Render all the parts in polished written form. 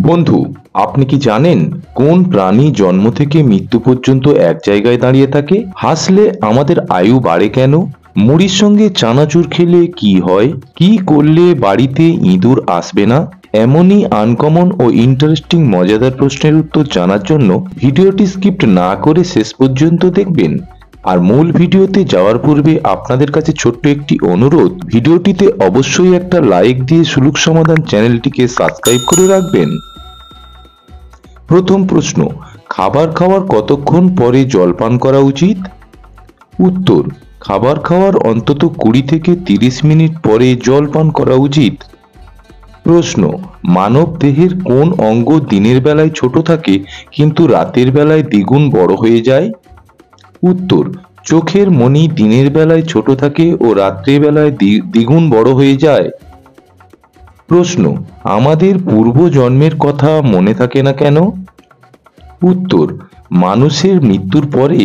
বন্ধু, আপনি কি জানেন কোন প্রাণী জন্ম থেকে মৃত্যু পর্যন্ত এক জায়গায় দাঁড়িয়ে থাকে? হাসলে আমাদের আয়ু বাড়ে কেন? মুড়ির সঙ্গে চানাচুর খেলে কি হয়? কি করলে বাড়িতে ইঁদুর আসবে না? এমনই আনকমন ও ইন্টারেস্টিং মজাদার প্রশ্নের উত্তর জানার জন্য ভিডিওটি স্কিপ না করে শেষ পর্যন্ত দেখবেন। আর মূল ভিডিওতে যাওয়ার পূর্বে আপনাদের কাছে ছোট্ট একটি অনুরোধ, ভিডিওটিতে অবশ্যই একটা লাইক দিয়ে সুলুক সমাধান চ্যানেলটিকে সাবস্ক্রাইব করে রাখবেন। প্রথম প্রশ্ন, খাবার খাওয়ার কতক্ষণ পরে জল পান করা উচিত? উত্তর, খাবার খাওয়ার অন্তত 20 থেকে 30 মিনিট পরে জল পান করা উচিত। প্রশ্ন, মানব দেহের কোন অঙ্গ দিনের বেলায় ছোট থাকে কিন্তু রাতের বেলায় দ্বিগুণ বড় হয়ে যায়? উত্তর, চোখের মণি দিনের বেলায় ছোট থাকে ও রাত্রের বেলায় দ্বিগুণ বড় হয়ে যায়। প্রশ্ন, আমাদের পূর্ব জন্মের কথা মনে থাকে না কেন? উত্তর, মানুষের মৃত্যুর পরে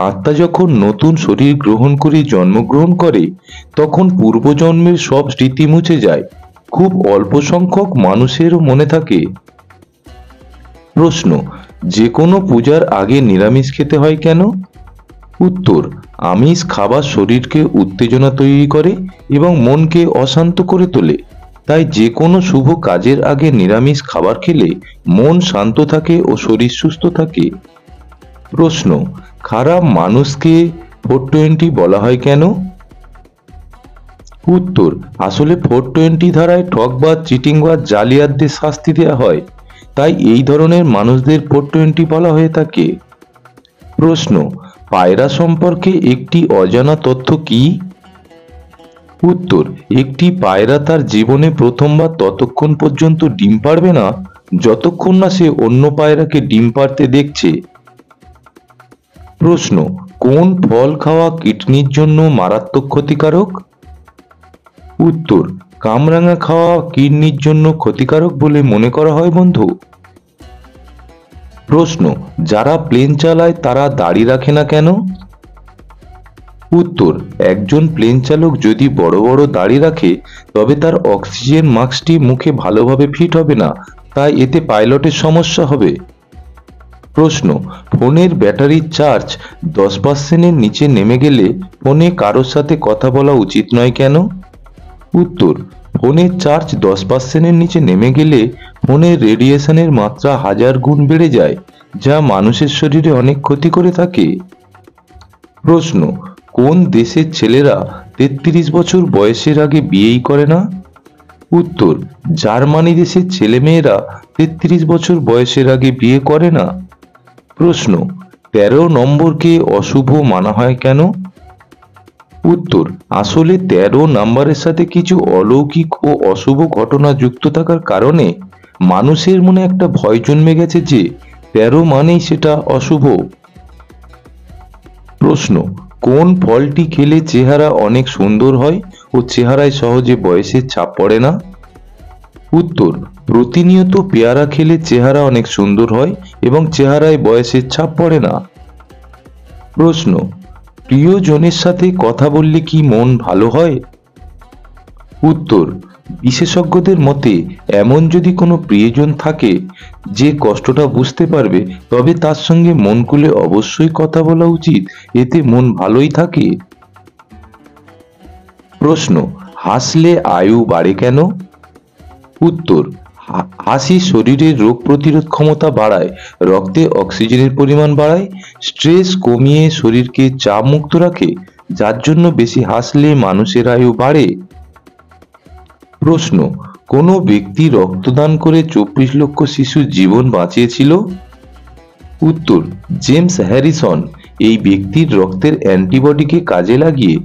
আত্মা যখন নতুন শরীর গ্রহণ করে জন্মগ্রহণ করে তখন পূর্বজন্মের সব স্মৃতি মুছে যায়। খুব অল্প সংখ্যক মানুষেরও মনে থাকে। প্রশ্ন, যে কোনো পূজার আগে নিরামিষ খেতে হয় কেন? উত্তর, আমিষ খাবার শরীরকে উত্তেজনা তৈরি করে এবং মনকে অশান্ত করে তোলে। তাই যে কোনো শুভ কাজের আগে নিরামিষ খাবার খেলে মন শান্ত থাকে ও শরীর সুস্থ থাকে। প্রশ্ন, খারাপ মানুষকে 420 বলা হয় কেন? উত্তর, আসলে 420 ধারায় ঠকবাজ, চিটিংবাজ, জালিয়াতদের শাস্তি দেওয়া হয়, তাই এই ধরনের মানুষদের 420 বলা হয়ে থাকে। প্রশ্ন, পায়রা সম্পর্কে একটি অজানা তথ্য কি? উত্তর, একটি পায়রা তার জীবনে প্রথমবার ততক্ষণ পর্যন্ত ডিম পাড়বে না যতক্ষণ না সে অন্য পায়রাকে ডিম পাড়তে দেখছে। প্রশ্ন, কোন ফল খাওয়া কিডনির জন্য মারাত্মক ক্ষতিকারক? উত্তর, কামরাঙা খাওয়া কিডনির জন্য ক্ষতিকারক বলে মনে করা হয় বন্ধু। প্রশ্ন, যারা প্লেন চালায় তারা দাড়ি রাখে না কেন? উত্তর, একজন প্লেন চালক যদি বড় বড় দাড়ি রাখে তবে তার অক্সিজেন মাস্কটি মুখে ভালোভাবে ফিট হবে না, তাই এতে পাইলটের সমস্যা হবে। প্রশ্ন, ফোনের ব্যাটারির চার্জ 10%-এর নিচে নেমে গেলে ফোনে কারোর সাথে কথা বলা উচিত নয় কেন? উত্তর, ফোনের চার্জ 10%-এর নিচে নেমে গেলে ফোনের রেডিয়েশনের মাত্রা 1000 গুণ বেড়ে যায়, যা মানুষের শরীরে অনেক ক্ষতি করে থাকে। প্রশ্ন, কোন দেশের ছেলেরা 33 বছর বয়সের আগে বিয়েই করে না? উত্তর, জার্মানি দেশের ছেলেমেয়েরা 33 বছর বয়সের আগে বিয়ে করে না। প্রশ্ন, 13 নম্বরকে অশুভ মানা হয় কেন? উত্তর, আসলে 13 নম্বরের সাথে কিছু অলৌকিক ও অশুভ ঘটনা যুক্ত থাকার কারণে মানুষের মনে একটা ভয় জন্মে গেছে যে 13 মানেই সেটা অশুভ। প্রশ্ন, কোন ফলটি খেলে চেহারা অনেক সুন্দর হয় ও চেহারায় সহজে বয়সের ছাপ পড়ে না? উত্তর, প্রতিনিয়ত পেয়ারা খেলে চেহারা অনেক সুন্দর হয় এবং চেহারায় বয়সের ছাপ পড়ে না। প্রশ্ন, প্রিয়জনের সাথে কথা বললে কি মন ভালো হয়? উত্তর, বিশেষজ্ঞদের মতে এমন যদি কোনো প্রিয়জন থাকে যে কষ্টটা বুঝতে পারবে তবে তার সঙ্গে মন খুলে অবশ্যই কথা বলা উচিত, এতে মন ভালোই থাকে। প্রশ্ন, হাসলে আয়ু বাড়ে কেন? উত্তর, হাসি শরীরের রোগ প্রতিরোধ ক্ষমতা বাড়ায়, রক্তে অক্সিজেনের পরিমাণ বাড়ায়, স্ট্রেস কমিয়ে শরীরকে চাপ মুক্ত রাখে, যার জন্য বেশি হাসলে মানুষের আয়ু বাড়ে। প্রশ্ন, কোনো ব্যক্তি রক্তদান করে 24 লক্ষ শিশুর জীবন বাঁচিয়েছিল? উত্তর, জেমস হ্যারিসন। এই ব্যক্তির রক্তের অ্যান্টিবডিকে কাজে লাগিয়ে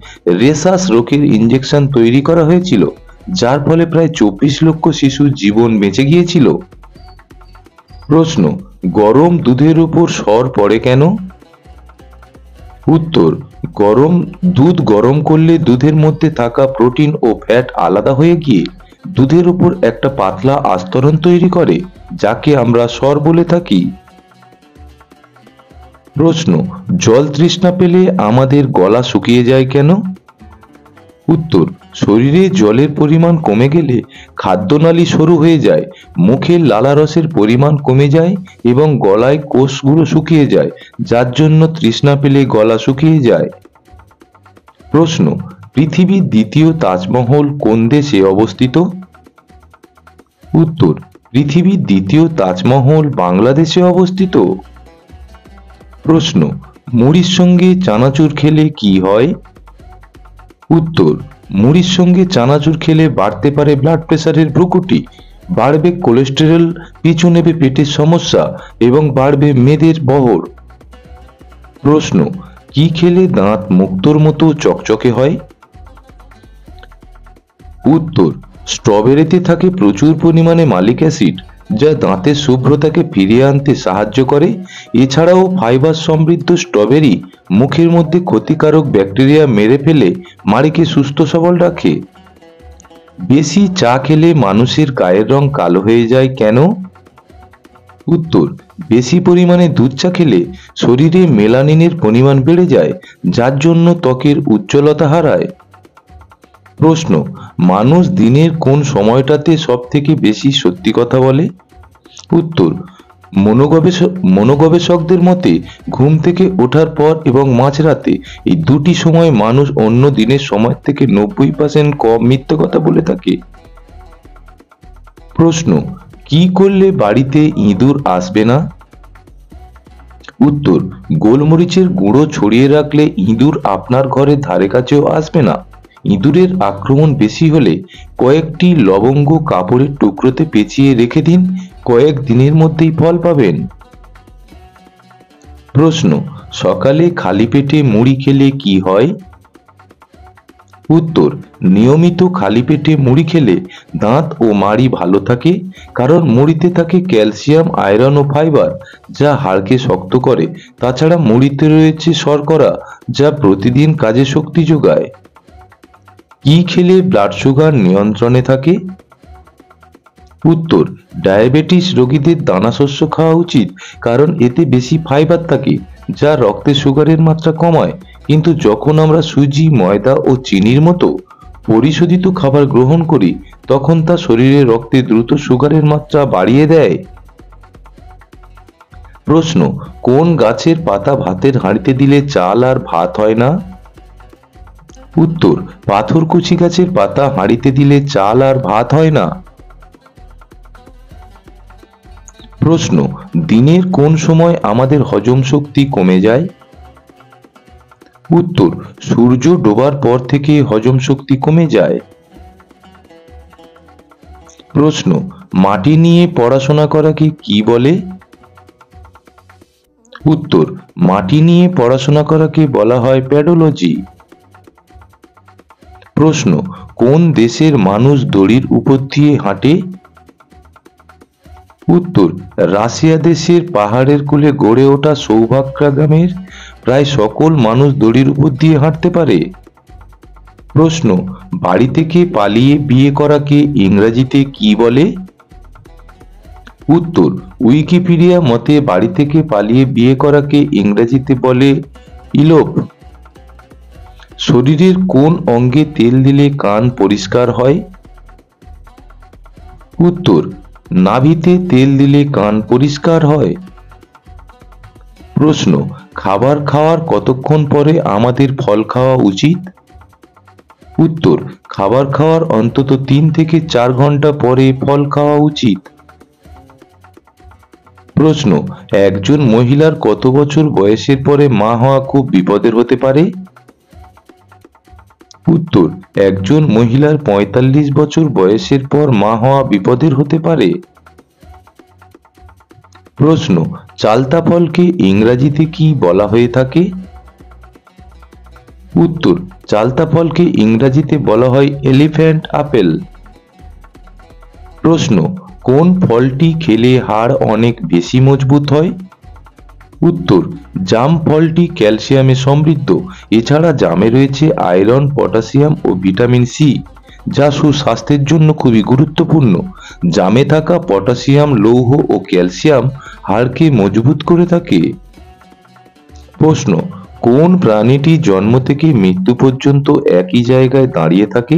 রেসাস রোগের ইনজেকশন তৈরি করা হয়েছিল, যার ফলে প্রায় 24 লক্ষ শিশুর জীবন বেঁচে গিয়েছিল। প্রশ্ন, গরম দুধের উপর সর পড়ে কেন? উত্তর, দুধ গরম করলে দুধের মধ্যে থাকা প্রোটিন ও ফ্যাট আলাদা হয়ে গিয়ে দুধের উপর একটা পাতলা আস্তরণ তৈরি করে, যাকে আমরা সর বলে থাকি। প্রশ্ন, জল তৃষ্ণা পেলে আমাদের গলা শুকিয়ে যায় কেন? উত্তর, শরীরে জলের পরিমাণ কমে গেলে খাদ্যনালী সরু হয়ে যায়, মুখের লালারসের পরিমাণ কমে যায় এবং গলায় কোষগুলো শুকিয়ে যায়, যার জন্য তৃষ্ণা পেলে গলা শুকিয়ে যায়। প্রশ্ন, পৃথিবীর দ্বিতীয় তাজমহল কোন দেশে অবস্থিত? উত্তর, পৃথিবীর দ্বিতীয় তাজমহল বাংলাদেশে অবস্থিত। প্রশ্ন, মুড়ির সঙ্গে চানাচুর খেলে কি হয়? উত্তর, মুড়ির সঙ্গে চানাচুর খেলে বাড়তে পারে ব্লাড প্রেশারের ভ্রুকুটি, বাড়বে কোলেস্টেরল, পিছু নেবে পেটের সমস্যা এবং বাড়বে মেদের বহর। প্রশ্ন, কি খেলে দাঁত মুক্তোর মতো চকচকে হয়? উত্তর, স্ট্রবেরিতে থাকে প্রচুর পরিমাণে মালিক অ্যাসিড, যা দাঁতের শুভ্রতাকে ফিরিয়ে আনতে সাহায্য করে। এছাড়াও ফাইবার সমৃদ্ধ স্ট্রবেরি মুখের মধ্যে ক্ষতিকারক ব্যাকটেরিয়া মেরে ফেলে মাড়িকে সুস্থ সবল রাখে। বেশি চা খেলে মানুষের গায়ের রং কালো হয়ে যায় কেন? উত্তর, বেশি পরিমাণে দুধ চা খেলে শরীরে মেলানিনের পরিমাণ বেড়ে যায়, যার জন্য ত্বকের উজ্জ্বলতা হারায়। প্রশ্ন, মানুষ দিনের কোন সময়টাতে সব থেকে বেশি সত্যি কথা বলে? উত্তর, মনোগবেষকদের মতে ঘুম থেকে ওঠার পর এবং মাঝরাতে, এই দুটি সময় মানুষ অন্য দিনের সময় থেকে 90% কম মিথ্যে কথা বলে থাকে। প্রশ্ন, কি করলে বাড়িতে ইঁদুর আসবে না? উত্তর, গোলমরিচের গুঁড়ো ছড়িয়ে রাখলে ইঁদুর আপনার ঘরের ধারে কাছেও আসবে না। ইঁদুরের আক্রমণ বেশি হলে কয়েকটি লবঙ্গ কাপড়ের টুকরোতে পেঁচিয়ে রেখে দিন, কয়েক দিনের মধ্যেই ফল পাবেন। প্রশ্ন, সকালে খালি পেটে মুড়ি খেলে কি হয়? উত্তর, নিয়মিত খালি পেটে মুড়ি খেলে দাঁত ও মাড়ি ভালো থাকে, কারণ মুড়িতে থাকে ক্যালসিয়াম, আয়রন ও ফাইবার, যা হাড়কে শক্ত করে। তাছাড়া মুড়িতে রয়েছে শর্করা, যা প্রতিদিন কাজে শক্তি যোগায়। কি খেলে ব্লাড সুগার নিয়ন্ত্রণে থাকে? উত্তর, ডায়াবেটিস রোগীদের দানাশস্য খাওয়া উচিত, কারণ এতে বেশি ফাইবার থাকে, যা রক্তে সুগারের মাত্রা কমায়। কিন্তু যখন আমরা সুজি, ময়দা ও চিনির মতো পরিশোধিত খাবার গ্রহণ করি, তখন তা শরীরে রক্তে দ্রুত সুগারের মাত্রা বাড়িয়ে দেয়। প্রশ্ন, কোন গাছের পাতা ভাতের হাঁড়িতে দিলে চাল আর ভাত হয় না? উত্তর, পাথরকুচি গাছের পাতা হাঁড়িতে দিলে চাল আর ভাত হয় না। প্রশ্ন, দিনের কোন সময় আমাদের হজম শক্তি কমে যায়? উত্তর, সূর্য ডোবার পর থেকে হজম শক্তি কমে যায়। প্রশ্ন, মাটি নিয়ে পড়াশোনা করাকে কি বলে? উত্তর, মাটি নিয়ে পড়াশোনা করাকে বলা হয় প্যাডোলজি। প্রশ্ন, কোন দেশের মানুষ দড়ির উপর দিয়ে হাঁটে? উত্তর, রাশিয়া দেশের পাহাড়ের কোলে গড়ে ওঠা সৌভাগ্রা গ্রামের প্রায় সকল মানুষ দড়ির উপর দিয়ে হাঁটতে পারে। প্রশ্ন, বাড়ি থেকে পালিয়ে বিয়ে করাকে ইংরেজিতে কি বলে? উত্তর, উইকিপিডিয়া মতে বাড়ি থেকে পালিয়ে বিয়ে করাকে ইংরেজিতে বলে ইলোপ। শরীরের কোন অঙ্গে তেল দিলে কান পরিষ্কার হয়? উত্তর, নাভিতে তেল দিলে কান পরিষ্কার হয়। প্রশ্ন, খাবার খাওয়ার কতক্ষণ পরে আমাদের ফল খাওয়া উচিত? উত্তর, খাবার খাওয়ার অন্তত 3 থেকে 4 ঘন্টা পরে ফল খাওয়া উচিত। প্রশ্ন, একজন মহিলার কত বছর বয়সের পরে মা হওয়া খুব বিপদের হতে পারে? উত্তর, একজন মহিলার 45 বছর বয়সের পর মা হওয়া বিপদের হতে পারে। প্রশ্ন, চালতা ফলকে ইংরেজিতে কি বলা হয়ে থাকে? উত্তর, চালতা ফলকে ইংরেজিতে বলা হয় এলিফ্যান্ট আপেল। প্রশ্ন, কোন ফলটি খেলে হাড় অনেক বেশি মজবুত হয়? উত্তর, জাম ফলটি ক্যালসিয়ামে সমৃদ্ধ। এছাড়া জামে রয়েছে আয়রন, পটাশিয়াম ও ভিটামিন সি, যা সুস্বাস্থ্যের জন্য খুবই গুরুত্বপূর্ণ। জামে থাকা পটাশিয়াম, লৌহ ও ক্যালসিয়াম হাড়কে মজবুত করে থাকে। প্রশ্ন, কোন প্রাণীটি জন্ম থেকে মৃত্যু পর্যন্ত একই জায়গায় দাঁড়িয়ে থাকে?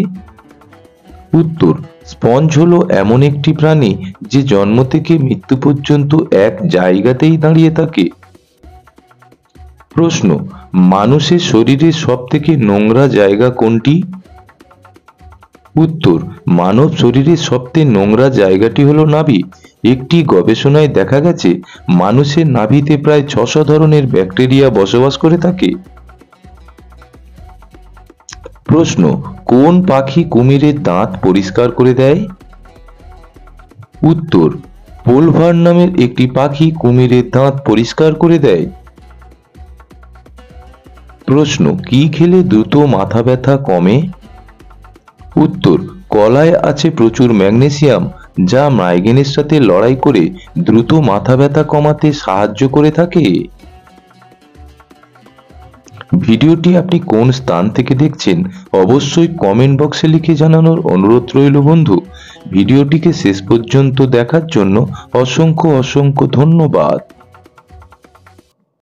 উত্তর, স্পঞ্জ হলো এমন একটি প্রাণী যে জন্ম থেকে মৃত্যু পর্যন্ত এক জায়গাতেই দাঁড়িয়ে থাকে। প্রশ্ন, মানুষের শরীরের সবথেকে নোংরা জায়গা কোনটি? উত্তর, মানব শরীরের সবচেয়ে নোংরা জায়গাটি হলো নাভি। একটি গবেষণায় দেখা গেছে মানুষের নাভিতে প্রায় 600 ধরনের ব্যাকটেরিয়া বসবাস করে থাকে। প্রশ্ন, কোন পাখি কুমিরের দাঁত পরিষ্কার করে দেয়? উত্তর, পোলভার নামের একটি পাখি কুমিরের দাঁত পরিষ্কার করে দেয়। প্রশ্ন, কি খেলে দ্রুত মাথা ব্যথা কমে? উত্তর, কলায় আছে প্রচুর ম্যাগনেসিয়াম, যা মাইগ্রেনের সাথে লড়াই করে দ্রুত মাথা ব্যথা কমাতে সাহায্য করে থাকে। ভিডিওটি আপনি কোন স্থান থেকে দেখছেন অবশ্যই কমেন্ট বক্সে লিখে জানানোর অনুরোধ রইল বন্ধু। ভিডিওটিকে শেষ পর্যন্ত দেখার জন্য অসংখ্য ধন্যবাদ।